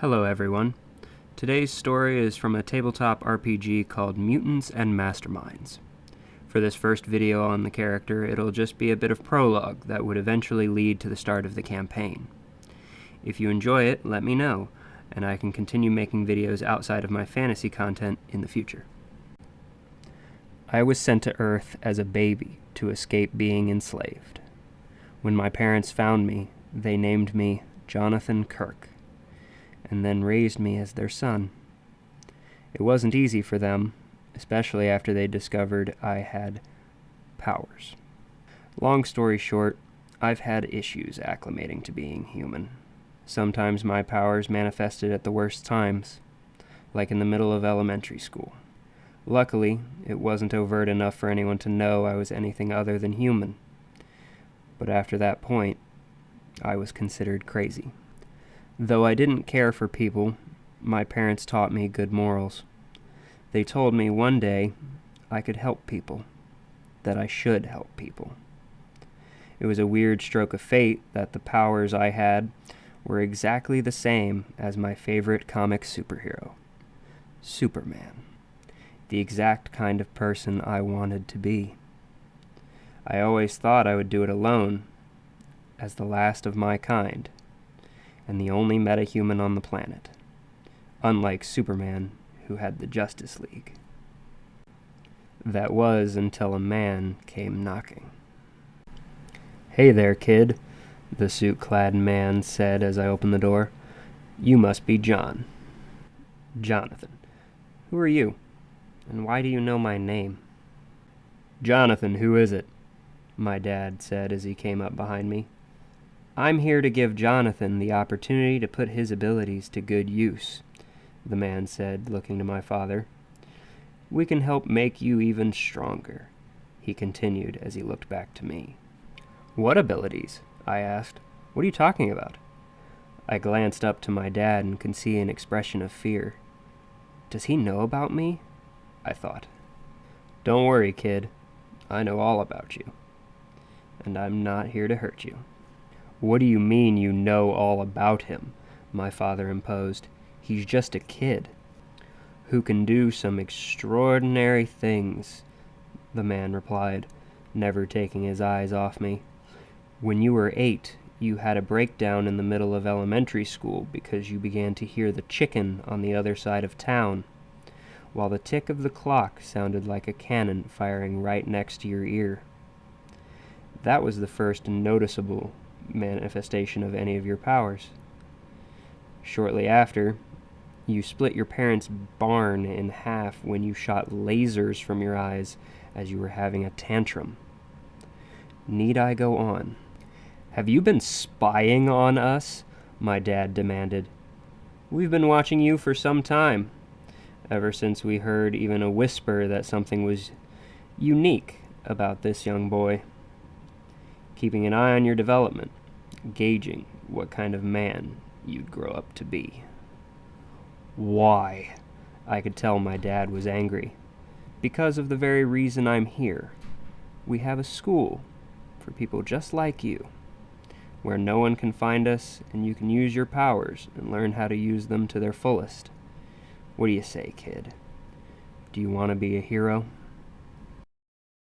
Hello everyone. Today's story is from a tabletop RPG called Mutants and Masterminds. For this first video on the character, it'll just be a bit of prologue that would eventually lead to the start of the campaign. If you enjoy it, let me know, and I can continue making videos outside of my fantasy content in the future. I was sent to Earth as a baby to escape being enslaved. When my parents found me, they named me Jonathan Kirk, and then raised me as their son. It wasn't easy for them, especially after they discovered I had powers. Long story short, I've had issues acclimating to being human. Sometimes my powers manifested at the worst times, like in the middle of elementary school. Luckily, it wasn't overt enough for anyone to know I was anything other than human. But after that point, I was considered crazy. Though I didn't care for people, my parents taught me good morals. They told me one day I could help people, that I should help people. It was a weird stroke of fate that the powers I had were exactly the same as my favorite comic superhero, Superman, the exact kind of person I wanted to be. I always thought I would do it alone, as the last of my kind, and the only metahuman on the planet, unlike Superman, who had the Justice League. That was until a man came knocking. "Hey there, kid," the suit-clad man said as I opened the door. "You must be John." "Jonathan. Who are you? And why do you know my name?" "Jonathan, who is it?" my dad said as he came up behind me. "I'm here to give Jonathan the opportunity to put his abilities to good use," the man said, looking to my father. "We can help make you even stronger," he continued as he looked back to me. "What abilities?" I asked. "What are you talking about?" I glanced up to my dad and could see an expression of fear. Does he know about me? I thought. "Don't worry, kid. I know all about you. And I'm not here to hurt you." "What do you mean you know all about him?" my father imposed. "He's just a kid who can do some extraordinary things," the man replied, never taking his eyes off me. "When you were 8, you had a breakdown in the middle of elementary school because you began to hear the chicken on the other side of town, while the tick of the clock sounded like a cannon firing right next to your ear. That was the first noticeable manifestation of any of your powers. Shortly after, you split your parents' barn in half when you shot lasers from your eyes as you were having a tantrum. Need I go on?" "Have you been spying on us?" my dad demanded. "We've been watching you for some time, ever since we heard even a whisper that something was unique about this young boy. Keeping an eye on your development, gauging what kind of man you'd grow up to be." "Why?" I could tell my dad was angry. "Because of the very reason I'm here. We have a school for people just like you, where no one can find us and you can use your powers and learn how to use them to their fullest. What do you say, kid? Do you want to be a hero?"